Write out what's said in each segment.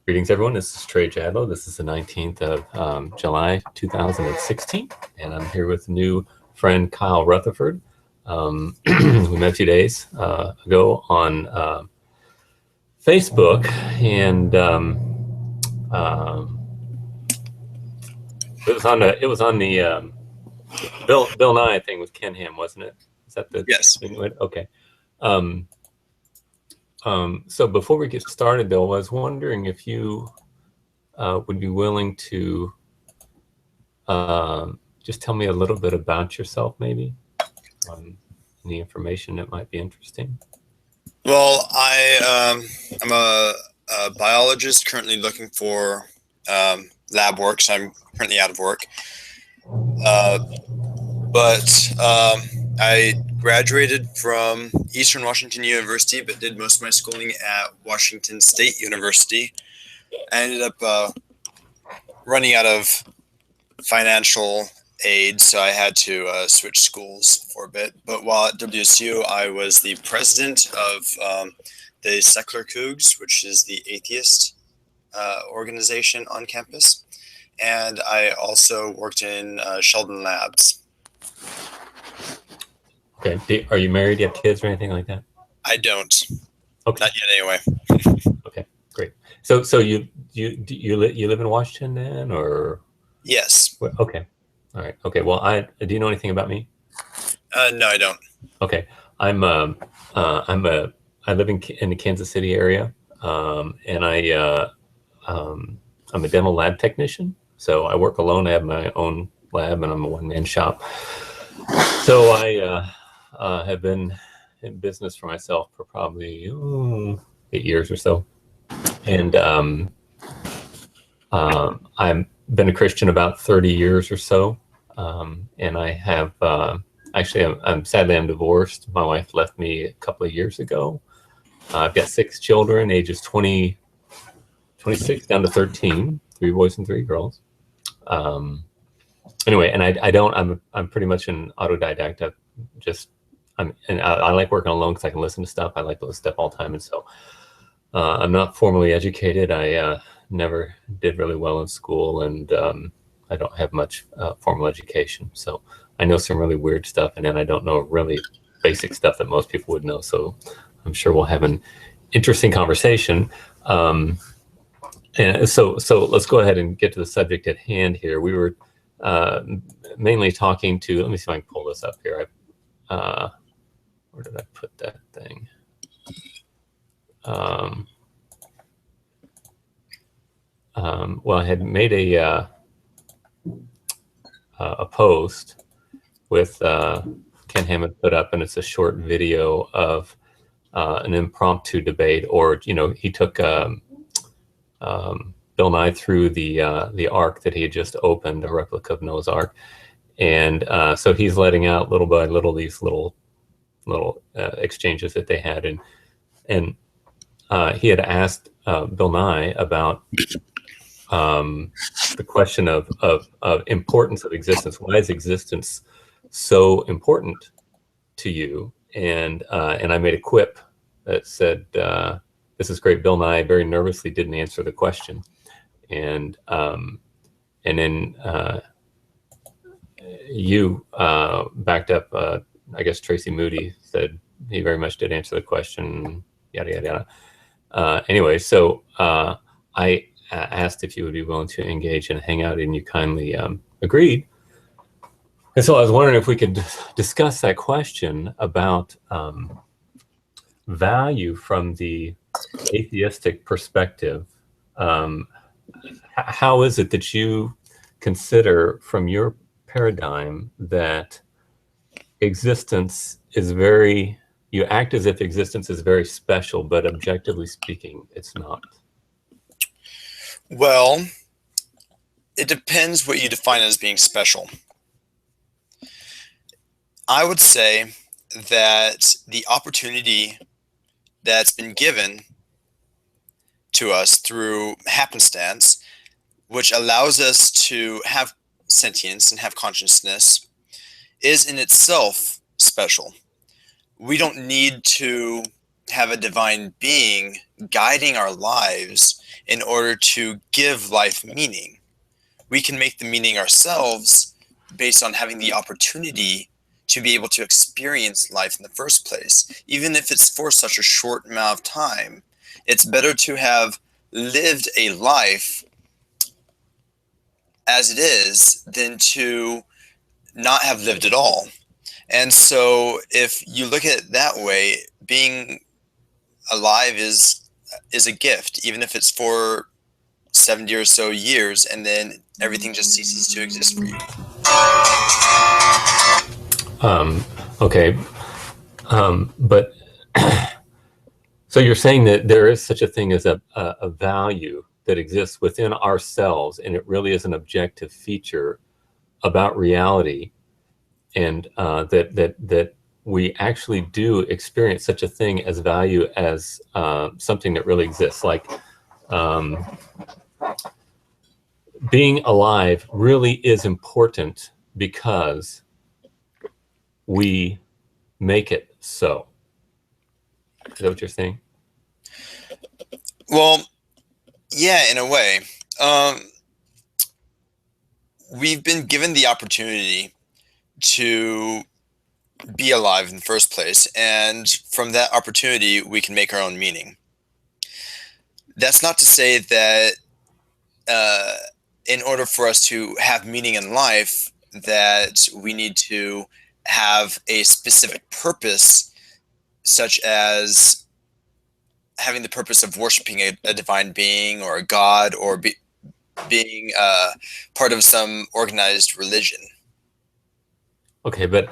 Greetings, everyone. This is Trey. This is the 19th of July, 2016, and I'm here with new friend Kyle Rutherford. We met a few days ago on Facebook, and it was on the Bill Nye thing with Ken Ham, wasn't it? Is that the Yes. thing? Okay. Um, so before we get started, Bill, I was wondering if you would be willing to just tell me a little bit about yourself, maybe, any information that might be interesting. Well, I'm a biologist currently looking for lab work, so I'm currently out of work. But I graduated from Eastern Washington University, but did most of my schooling at Washington State University. I ended up running out of financial aid, so I had to switch schools for a bit. But while at WSU, I was the president of the Secular Cougs, which is the atheist organization on campus. And I also worked in Sheldon Labs. Okay. Are you married? Do you have kids or anything like that? I don't. Okay. Not yet, anyway. Okay. Great. So you live in Washington then, or? Yes. Okay. All right. Okay. Well, do you know anything about me? No, I don't. Okay. I live in the Kansas City area, and I'm a dental lab technician. So I work alone. I have my own lab, and I'm a one-man shop. So I have been in business for myself for probably 8 years or so, and I've been a Christian about 30 years or so, and I have actually I'm divorced. My wife left me a couple of years ago. I've got 6 children, ages 26 down to 13, 3 boys and 3 girls. Anyway, and I'm pretty much an autodidact. I like working alone because I can listen to stuff. I like to listen to stuff all the time, and so I'm not formally educated. I never did really well in school, and I don't have much formal education. So I know some really weird stuff, and then I don't know really basic stuff that most people would know. So I'm sure we'll have an interesting conversation. And so let's go ahead and get to the subject at hand here. We were mainly talking to, let me see if I can pull this up here. Where did I put that thing? Well, I had made a post with Ken Hammond put up, and it's a short video of an impromptu debate, or he took Bill Nye through the Ark that he had just opened, a replica of Noah's Ark, and so he's letting out little by little these little exchanges that they had, and he had asked Bill Nye about the question of importance of existence. Why is existence so important to you? And I made a quip that said, "This is great." Bill Nye very nervously didn't answer the question, and then you backed up. I guess Tracy Moody said he very much did answer the question. Yada yada yada. Anyway, so I asked if you would be willing to engage and hang out, and you kindly agreed. And so I was wondering if we could discuss that question about value from the atheistic perspective. How is it that you consider, from your paradigm, that existence is you act as if existence is very special, but objectively speaking, it's not? Well, it depends what you define as being special. I would say that the opportunity that's been given to us through happenstance, which allows us to have sentience and have consciousness, is in itself special. We don't need to have a divine being guiding our lives in order to give life meaning. We can make the meaning ourselves based on having the opportunity to be able to experience life in the first place. Even if it's for such a short amount of time, it's better to have lived a life as it is than to not have lived at all. And so if you look at it that way, being alive is a gift, even if it's for 70 or so years, and then everything just ceases to exist for you. Okay. But so you're saying that there is such a thing as a value that exists within ourselves, and it really is an objective feature about reality, and that we actually do experience such a thing as value as something that really exists. Like being alive really is important because we make it so. Is that what you're saying? Well, yeah, in a way. We've been given the opportunity to be alive in the first place, and from that opportunity, we can make our own meaning. That's not to say that in order for us to have meaning in life, that we need to have a specific purpose, such as having the purpose of worshiping a divine being or a god, or being part of some organized religion. Okay, but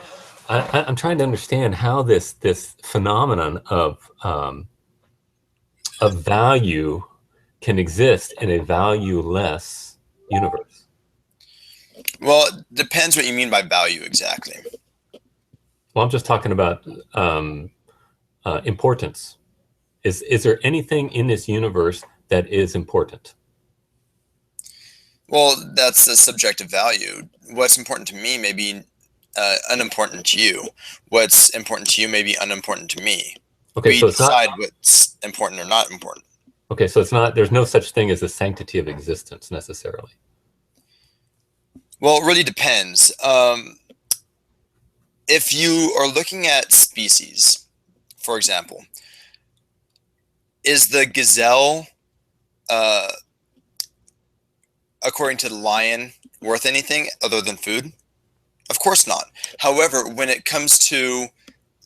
I'm trying to understand how this phenomenon of value can exist in a valueless universe. Well, it depends what you mean by value exactly. Well, I'm just talking about importance. Is there anything in this universe that is important? Well, that's a subjective value. What's important to me may be unimportant to you. What's important to you may be unimportant to me. Okay, we so it's decide not what's important or not important. Okay, so it's not. There's no such thing as the sanctity of existence necessarily. Well, it really depends. If you are looking at species, for example, is the gazelle, according to the lion, worth anything other than food? Of course not. However, when it comes to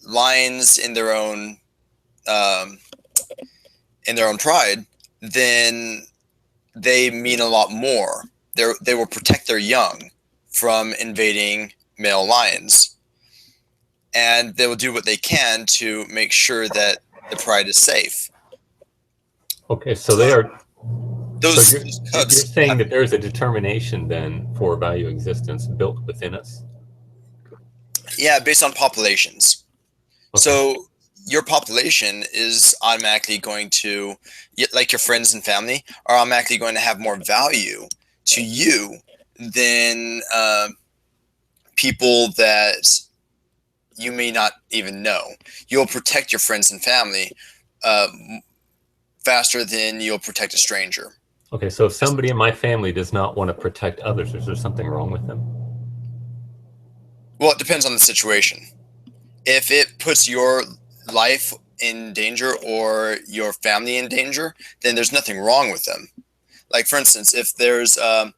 lions in their own pride, then they mean a lot more. They will protect their young from invading male lions, and they will do what they can to make sure that the pride is safe. Okay, so they are. Those So you're saying that there's a determination then for value existence built within us? Yeah, based on populations. Okay. So your population is automatically going to, like your friends and family, are automatically going to have more value to you than people that you may not even know. You'll protect your friends and family faster than you'll protect a stranger. Okay, so if somebody in my family does not want to protect others, is there something wrong with them? Well, it depends on the situation. If it puts your life in danger or your family in danger, then there's nothing wrong with them. Like, for instance, if there's a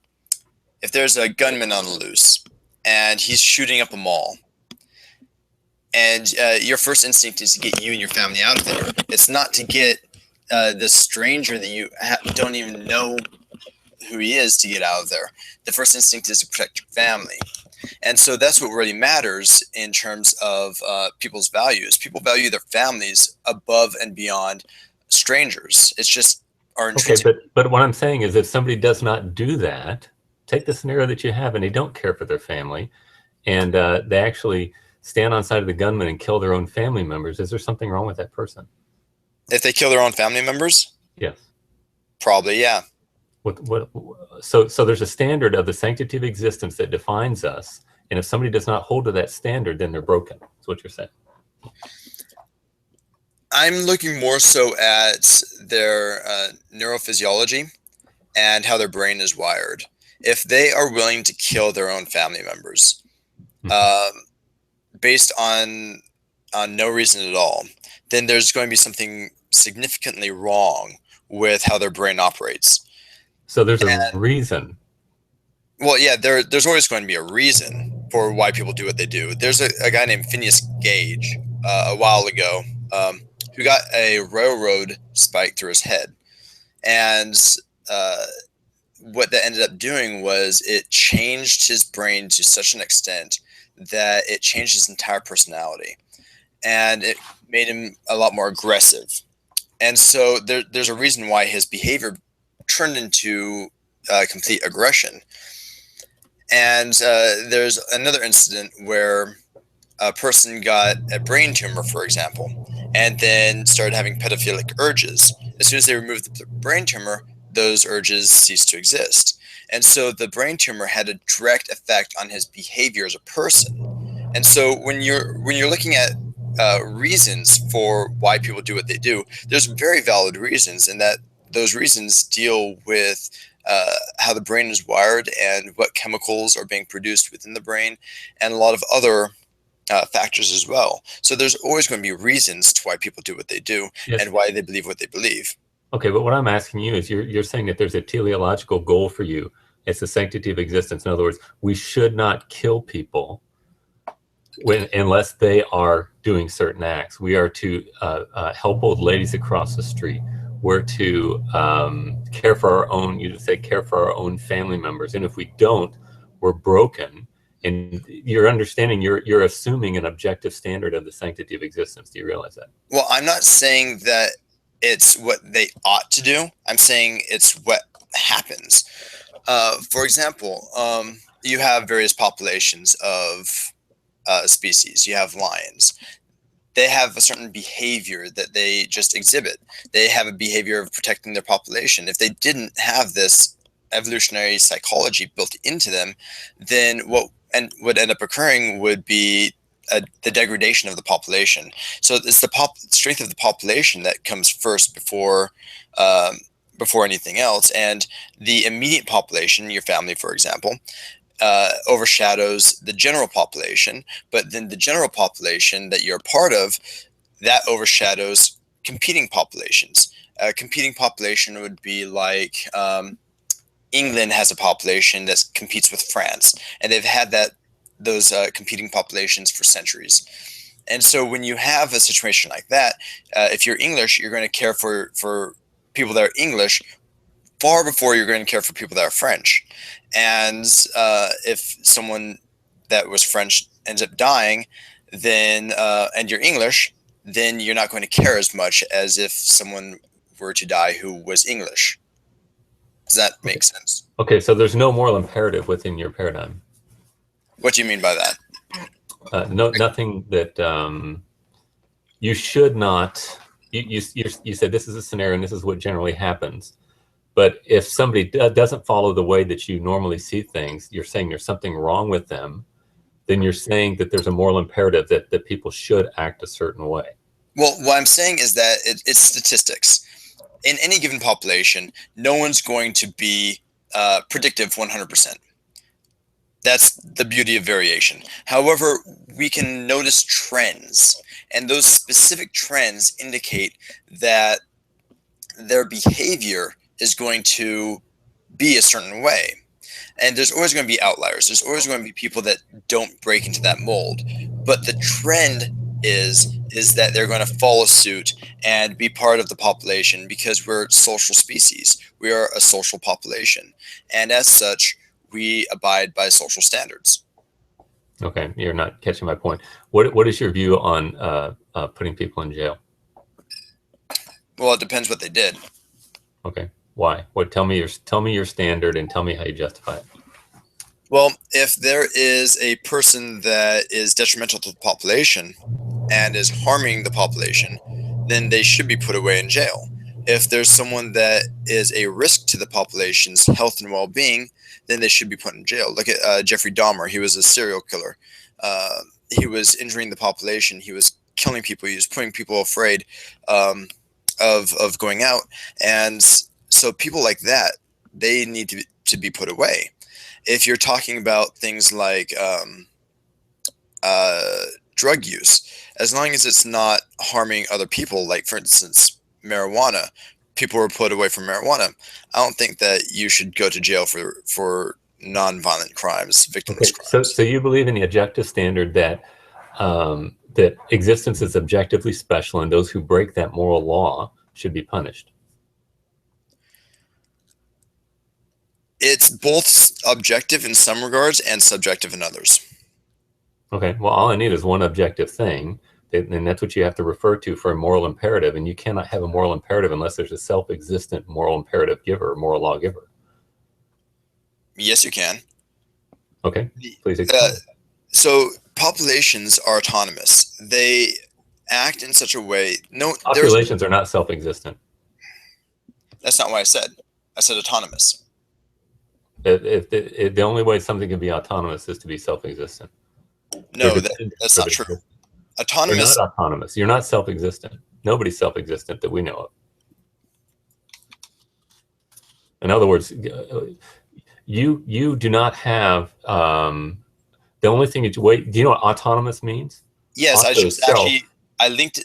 gunman on the loose and he's shooting up a mall, and your first instinct is to get you and your family out of there. It's not to get the stranger that you don't even know who he is to get out of there. The first instinct is to protect your family. And so that's what really matters in terms of people's values. People value their families above and beyond strangers. It's just our intrinsic. Okay, but what I'm saying is if somebody does not do that, take the scenario that you have and they don't care for their family, and they actually stand on side of the gunman and kill their own family members, is there something wrong with that person? If they kill their own family members? Yes. Probably, yeah. So there's a standard of the sanctity of existence that defines us, and if somebody does not hold to that standard, then they're broken. That's what you're saying. I'm looking more so at their neurophysiology and how their brain is wired. If they are willing to kill their own family members, um, based on no reason at all, then there's going to be something significantly wrong with how their brain operates. So there's a And reason. well, yeah, there's always going to be a reason for why people do what they do. There's a guy named Phineas Gage a while ago, who got a railroad spike through his head, and uh, what that ended up doing was it changed his brain to such an extent that it changed his entire personality, and it made him a lot more aggressive. And so there's a reason why his behavior turned into complete aggression. And there's another incident where a person got a brain tumor, for example, and then started having pedophilic urges. As soon as they removed the brain tumor, those urges ceased to exist. And so the brain tumor had a direct effect on his behavior as a person. And so when you're looking at reasons for why people do what they do, there's very valid reasons, and that those reasons deal with how the brain is wired and what chemicals are being produced within the brain, and a lot of other factors as well. So there's always going to be reasons to why people do what they do, Yes. and why they believe what they believe. Okay, but what I'm asking you is you're saying that there's a teleological goal for you. It's the sanctity of existence. In other words, we should not kill people unless they are doing certain acts. We are to help old ladies across the street. We're to care for our own, you just say, care for our own family members. And if we don't, we're broken. And you're understanding, you're assuming an objective standard of the sanctity of existence. Do you realize that? Well, I'm not saying that it's what they ought to do. I'm saying it's what happens. For example, you have various populations of species. You have lions. They have a certain behavior that they just exhibit. They have a behavior of protecting their population. If they didn't have this evolutionary psychology built into them, then what would end up occurring would be the degradation of the population. So it's the strength of the population that comes first before anything else. And the immediate population, your family, for example, overshadows the general population, but then the general population that you're a part of, that overshadows competing populations. A competing population would be like England has a population that competes with France, and they've had those competing populations for centuries. And so when you have a situation like that, if you're English, you're going to care for people that are English far before you're going to care for people that are French. And if someone that was French ends up dying, then and you're English, then you're not going to care as much as if someone were to die who was English. Does that make sense? Okay, so there's no moral imperative within your paradigm. What do you mean by that? Nothing that you should not. You said this is a scenario and this is what generally happens. But if somebody doesn't follow the way that you normally see things, you're saying there's something wrong with them, then you're saying that there's a moral imperative that people should act a certain way. Well, what I'm saying is that it's statistics. In any given population, no one's going to be predictive 100%. That's the beauty of variation. However, we can notice trends, and those specific trends indicate that their behavior is going to be a certain way. And there's always going to be outliers. There's always going to be people that don't break into that mold. But the trend is that they're going to follow suit and be part of the population, because we're social species. We are a social population. And as such, we abide by social standards. Okay, you're not catching my point. What is your view on putting people in jail? Well, it depends what they did. Okay, why? Tell me your standard and tell me how you justify it. Well, if there is a person that is detrimental to the population and is harming the population, then they should be put away in jail. If there's someone that is a risk to the population's health and well-being, then they should be put in jail. Look at Jeffrey Dahmer. He was a serial killer. He was injuring the population. He was killing people. He was putting people afraid of going out. And so people like that, they need to be put away. If you're talking about things like drug use, as long as it's not harming other people, like for instance, marijuana, people were put away from marijuana. I don't think that you should go to jail for non-violent crimes, victimless crimes. So you believe in the objective standard that that existence is objectively special, and those who break that moral law should be punished. It's both objective in some regards and subjective in others. Okay, well, all I need is one objective thing, and that's what you have to refer to for a moral imperative, and you cannot have a moral imperative unless there's a self-existent moral imperative giver, moral law giver. Yes, you can. Okay, please explain. So populations are autonomous. They act in such a way. Populations are not self-existent. That's not what I said. I said autonomous. The only way something can be autonomous is to be self-existent. No, that's not true. Autonomous. You're not autonomous. You're not self-existent. Nobody's self-existent that we know of. In other words, you do not have the only thing do you know what autonomous means? Yes, I linked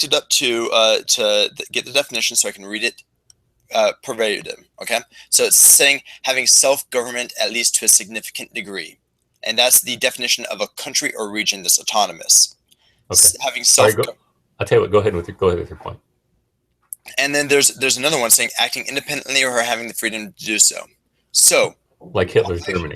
it up to get the definition so I can read it verbatim. Okay, so it's saying having self-government at least to a significant degree, and that's the definition of a country or region that's autonomous. Okay. Having self. I'll tell you what. Go ahead with your point. And then there's another one saying acting independently or having the freedom to do so. So, like Hitler's Germany,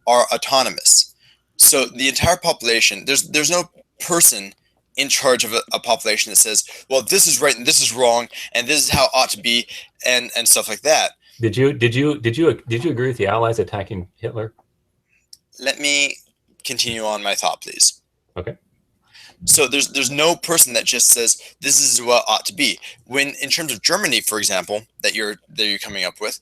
are autonomous. So the entire population, there's no person in charge of a population that says, well, this is right and this is wrong and this is how it ought to be and stuff like that. Did you agree with the Allies attacking Hitler? Let me continue on my thought, please. Okay. So there's no person that just says this is what ought to be. When in terms of Germany, for example, that you're coming up with,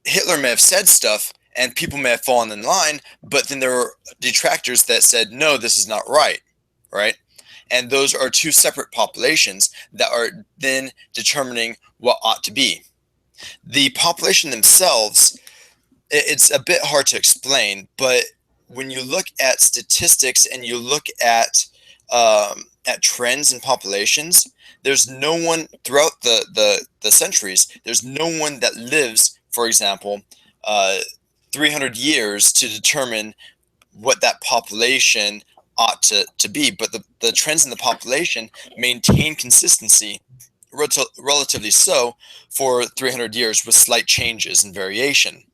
Hitler may have said stuff and people may have fallen in line, but then there were detractors that said, no, this is not right, right? And those are two separate populations that are then determining what ought to be. The population themselves, it's a bit hard to explain, but when you look at statistics and you look at trends in populations, there's no one throughout the centuries, there's no one that lives, for example, 300 years to determine what that population ought to be. But the trends in the population maintain consistency, relatively so, for 300 years with slight changes and variation.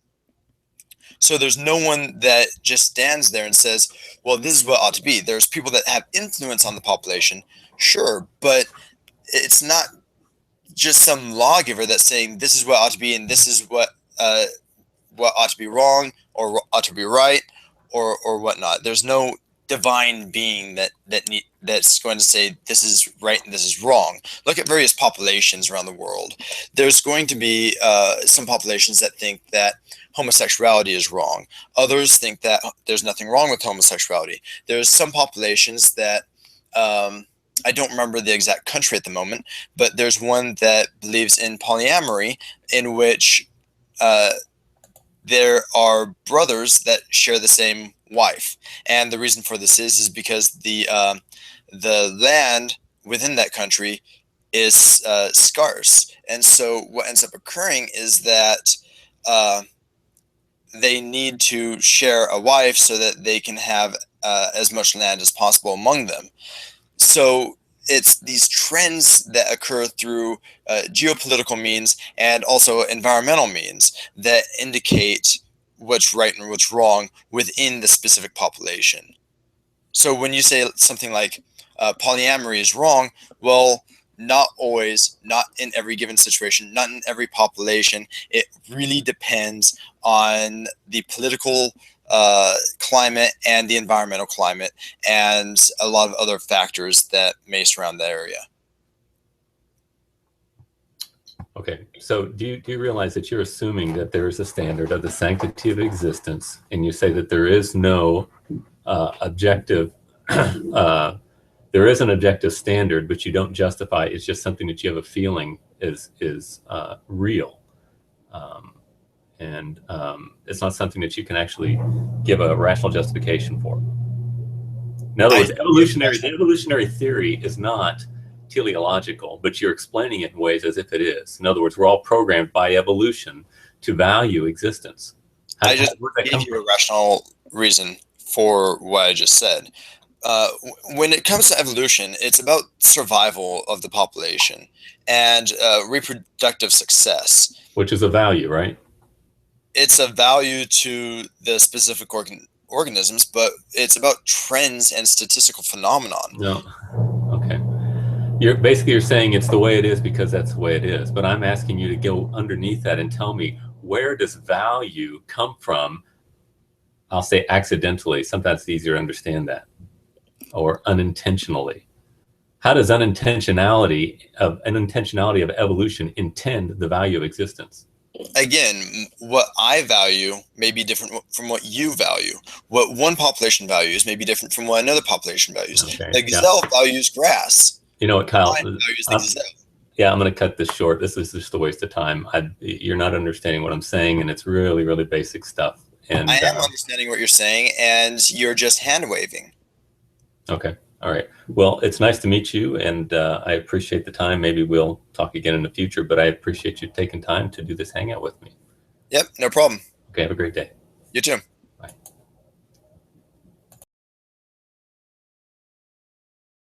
So there's no one that just stands there and says, well, this is what ought to be. There's people that have influence on the population, sure, but it's not just some lawgiver that's saying this is what ought to be and this is what ought to be wrong or ought to be right or whatnot. There's no divine being that's going to say this is right and this is wrong. Look at various populations around the world. There's going to be some populations that think that homosexuality is wrong. Others think that there's nothing wrong with homosexuality. There's some populations that I don't remember the exact country at the moment, but there's one that believes in polyamory, in which there are brothers that share the same wife. And the reason for this is because the land within that country is scarce. And so what ends up occurring is that they need to share a wife so that they can have as much land as possible among them. So it's these trends that occur through geopolitical means and also environmental means that indicate what's right and what's wrong within the specific population. So when you say something like polyamory is wrong, well, not always, not in every given situation, not in every population. It really depends on the political climate and the environmental climate and a lot of other factors that may surround that area. Okay, so do you realize that you're assuming that there is a standard of the sanctity of existence, and you say that there is no objective There is an objective standard, but you don't justify. It's just something that you have a feeling is real, and it's not something that you can actually give a rational justification for. In other words, the evolutionary theory is not teleological, but you're explaining it in ways as if it is. In other words, we're all programmed by evolution to value existence. I just gave you a rational reason for what I just said. When it comes to evolution, it's about survival of the population and reproductive success. Which is a value, right? It's a value to the specific organisms, but it's about trends and statistical phenomenon. No. Okay. You're saying it's the way it is because that's the way it is. But I'm asking you to go underneath that and tell me, where does value come from? I'll say accidentally. Sometimes it's easier to understand that. Or unintentionally. How does unintentionality of evolution intend the value of existence? Again, what I value may be different from what you value. What one population values may be different from what another population values. Okay. The gazelle values grass. You know what, Kyle? Yeah, I'm going to cut this short. This is just a waste of time. You're not understanding what I'm saying, and it's really, really basic stuff. And I am understanding what you're saying, and you're just hand waving. Okay. All right. Well, it's nice to meet you, and I appreciate the time. Maybe we'll talk again in the future, but I appreciate you taking time to do this hangout with me. Yep, no problem. Okay. Have a great day. You too.